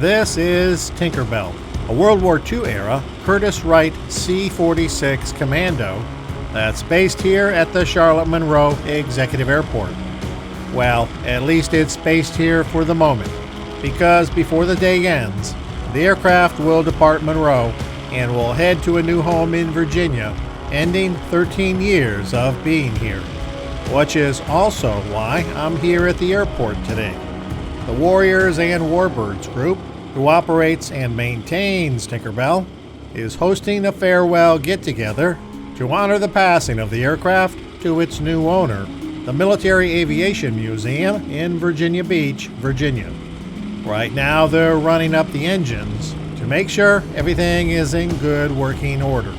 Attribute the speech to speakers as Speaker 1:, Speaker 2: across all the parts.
Speaker 1: This is Tinkerbell, a World War II era Curtiss-Wright C-46 Commando that's based here at the Charlotte Monroe Executive Airport. Well, at least it's based here for the moment, because before the day ends, the aircraft will depart Monroe and will head to a new home in Virginia, ending 13 years of being here, which is also why I'm here at the airport today. The Warriors and Warbirds group, who operates and maintains Tinkerbell, is hosting a farewell get-together to honor the passing of the aircraft to its new owner, the Military Aviation Museum in Virginia Beach, Virginia. Right now they're running up the engines to make sure everything is in good working order.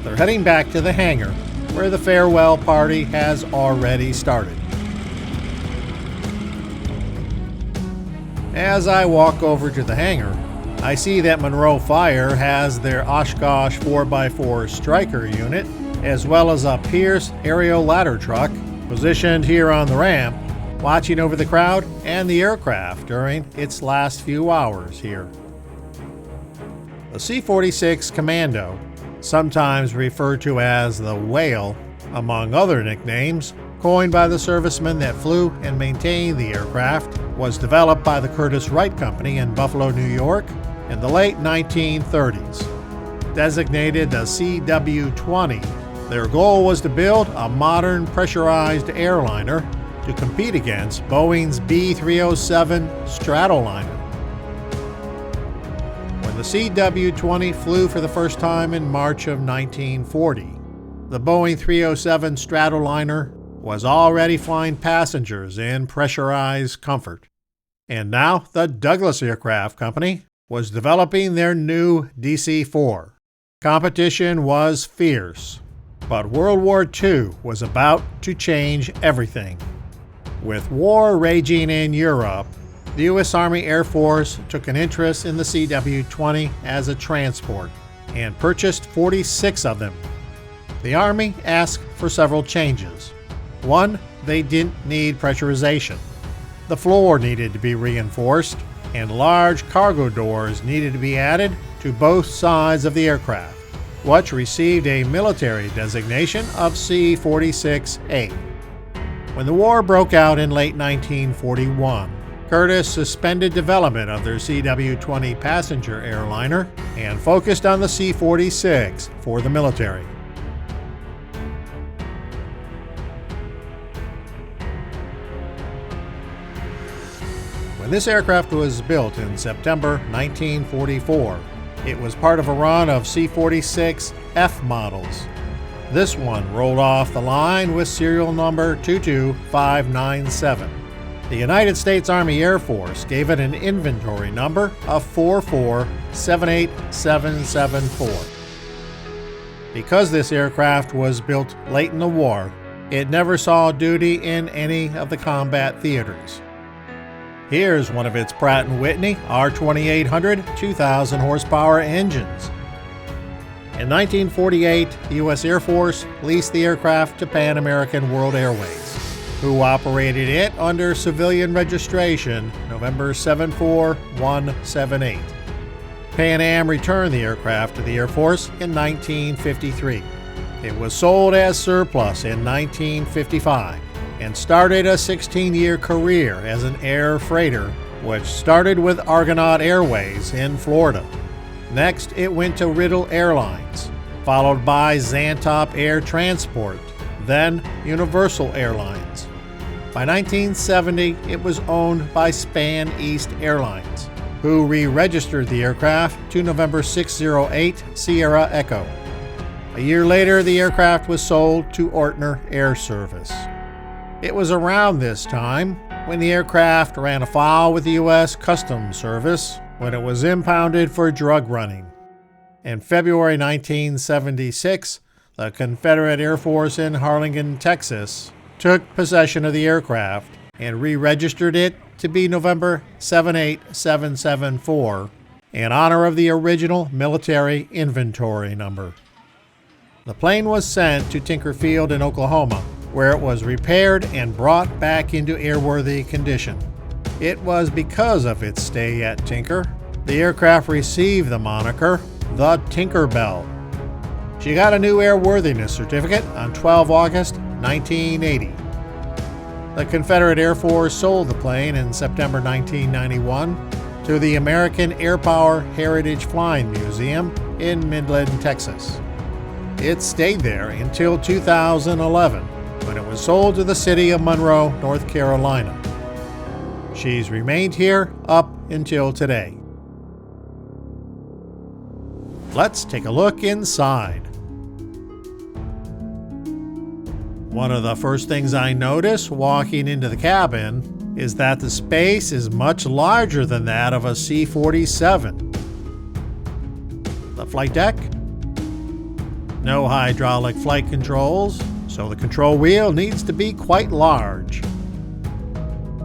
Speaker 1: They're heading back to the hangar, where the farewell party has already started. As I walk over to the hangar, I see that Monroe Fire has their Oshkosh 4x4 Striker unit, as well as a Pierce aerial ladder truck positioned here on the ramp, watching over the crowd and the aircraft during its last few hours here. The C-46 Commando, sometimes referred to as the Whale, among other nicknames, coined by the servicemen that flew and maintained the aircraft, was developed by the Curtiss-Wright Company in Buffalo, New York in the late 1930s. Designated the CW-20, their goal was to build a modern pressurized airliner to compete against Boeing's B-307 Stratoliner. When the CW-20 flew for the first time in March of 1940, the Boeing 307 Stratoliner was already flying passengers in pressurized comfort. And now the Douglas Aircraft Company was developing their new DC-4. Competition was fierce, but World War II was about to change everything. With war raging in Europe, the U.S. Army Air Force took an interest in the CW-20 as a transport and purchased 46 of them. The Army asked for several changes. One, they didn't need pressurization. The floor needed to be reinforced, and large cargo doors needed to be added to both sides of the aircraft, which received a military designation of C-46A. When the war broke out in late 1941, Curtiss suspended development of their CW-20 passenger airliner and focused on the C-46 for the military. When this aircraft was built in September 1944, it was part of a run of C-46 F models. This one rolled off the line with serial number 22597. The United States Army Air Force gave it an inventory number of 4478774. Because this aircraft was built late in the war, it never saw duty in any of the combat theaters. Here's one of its Pratt & Whitney R2800 2,000 horsepower engines. In 1948, the U.S. Air Force leased the aircraft to Pan American World Airways, who operated it under civilian registration November 74178. Pan Am returned the aircraft to the Air Force in 1953. It was sold as surplus in 1955. And started a 16-year career as an air freighter, which started with Argonaut Airways in Florida. Next, it went to Riddle Airlines, followed by Zantop Air Transport, then Universal Airlines. By 1970, it was owned by Span East Airlines, who re-registered the aircraft to November 608 Sierra Echo. A year later, the aircraft was sold to Ortner Air Service. It was around this time when the aircraft ran afoul with the U.S. Customs Service when it was impounded for drug running. In February 1976, the Confederate Air Force in Harlingen, Texas, took possession of the aircraft and re-registered it to be November 78774 in honor of the original military inventory number. The plane was sent to Tinker Field in Oklahoma, where it was repaired and brought back into airworthy condition. It was because of its stay at Tinker the aircraft received the moniker the Tinkerbell. She got a new airworthiness certificate on 12 August 1980. The Confederate Air Force sold the plane in September 1991 to the American Air Power Heritage Flying Museum in Midland, Texas. It stayed there until 2011, when it was sold to the city of Monroe, North Carolina. She's remained here up until today. Let's take a look inside. One of the first things I notice walking into the cabin is that the space is much larger than that of a C-47. The flight deck? No hydraulic flight controls, so the control wheel needs to be quite large.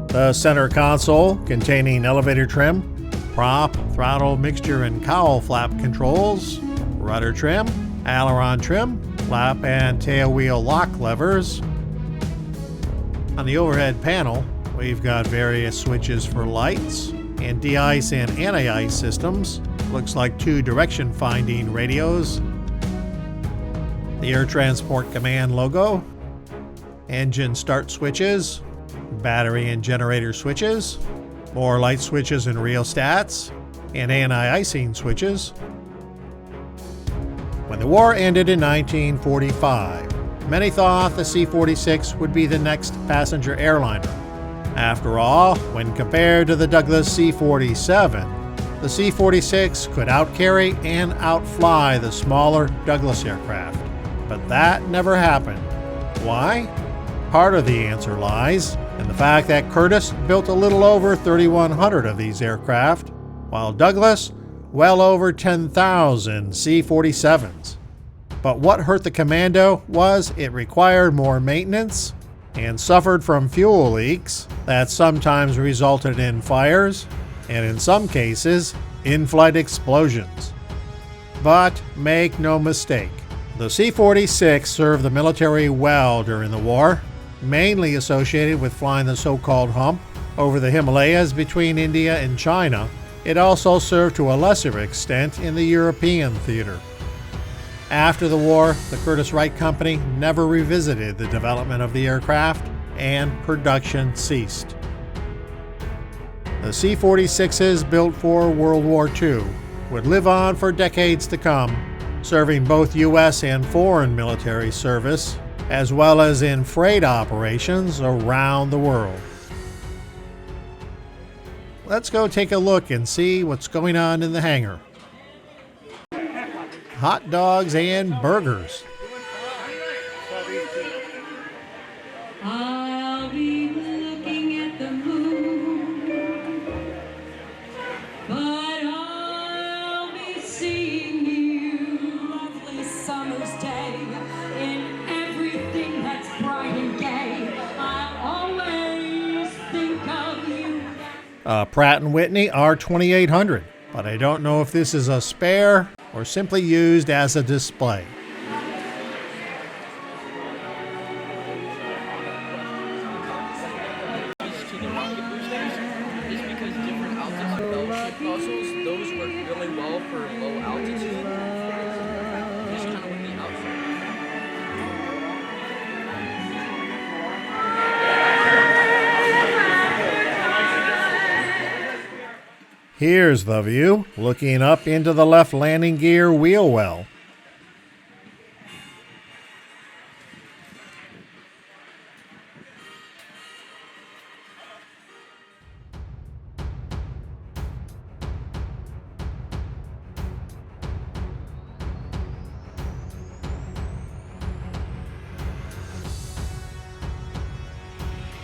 Speaker 1: The center console, containing elevator trim, prop, throttle, mixture, and cowl flap controls, rudder trim, aileron trim, flap and tail wheel lock levers. On the overhead panel, we've got various switches for lights and de-ice and anti-ice systems. Looks like 2 direction finding radios. The Air Transport Command logo, engine start switches, battery and generator switches, more light switches and rheostats, and anti-icing switches. When the war ended in 1945, many thought the C-46 would be the next passenger airliner. After all, when compared to the Douglas C-47, the C-46 could outcarry and outfly the smaller Douglas aircraft. But that never happened. Why? Part of the answer lies in the fact that Curtiss built a little over 3,100 of these aircraft, while Douglas well over 10,000 C-47s. But what hurt the Commando was it required more maintenance and suffered from fuel leaks that sometimes resulted in fires and in some cases in-flight explosions. But make no mistake, the C-46 served the military well during the war, mainly associated with flying the so-called hump over the Himalayas between India and China. It also served to a lesser extent in the European theater. After the war, the Curtiss-Wright Company never revisited the development of the aircraft, and production ceased. The C-46s built for World War II would live on for decades to come, serving both U.S. and foreign military service, as well as in freight operations around the world. Let's go take a look and see what's going on in the hangar. Hot dogs and burgers.
Speaker 2: I'll be looking at the moon, but I'll be seeing you. Lovely summer's day in everything that's bright and gay. I always think of you.
Speaker 1: Pratt & Whitney R2800, but I don't know if this is a spare or simply used as a display.
Speaker 3: To the rocket boosters is because different altitude bell-shaped nozzles, those work really well for low altitude. Just kind of with the outside.
Speaker 1: Here's the view, looking up into the left landing gear wheel well.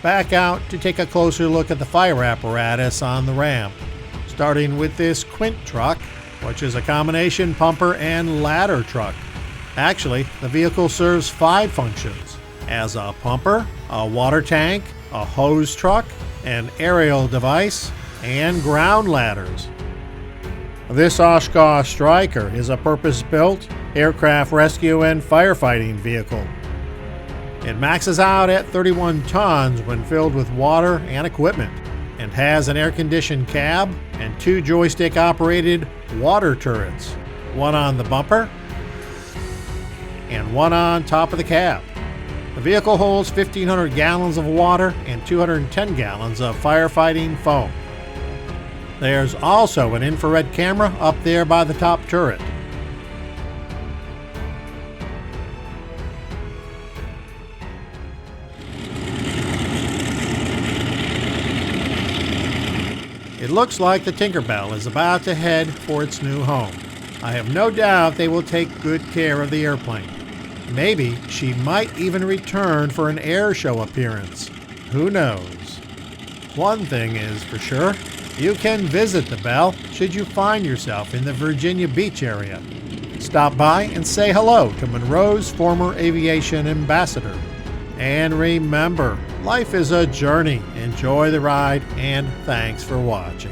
Speaker 1: Back out to take a closer look at the fire apparatus on the ramp, starting with this Quint truck, which is a combination pumper and ladder truck. Actually, the vehicle serves 5 functions: as a pumper, a water tank, a hose truck, an aerial device, and ground ladders. This Oshkosh Striker is a purpose-built aircraft rescue and firefighting vehicle. It maxes out at 31 tons when filled with water and equipment, and has an air-conditioned cab and 2 joystick-operated water turrets, one on the bumper and one on top of the cab. The vehicle holds 1,500 gallons of water and 210 gallons of firefighting foam. There's also an infrared camera up there by the top turret. It looks like the Tinkerbell is about to head for its new home. I have no doubt they will take good care of the airplane. Maybe she might even return for an air show appearance. Who knows? One thing is for sure, you can visit the Bell should you find yourself in the Virginia Beach area. Stop by and say hello to Monroe's former aviation ambassador. And remember, life is a journey. Enjoy the ride, and thanks for watching.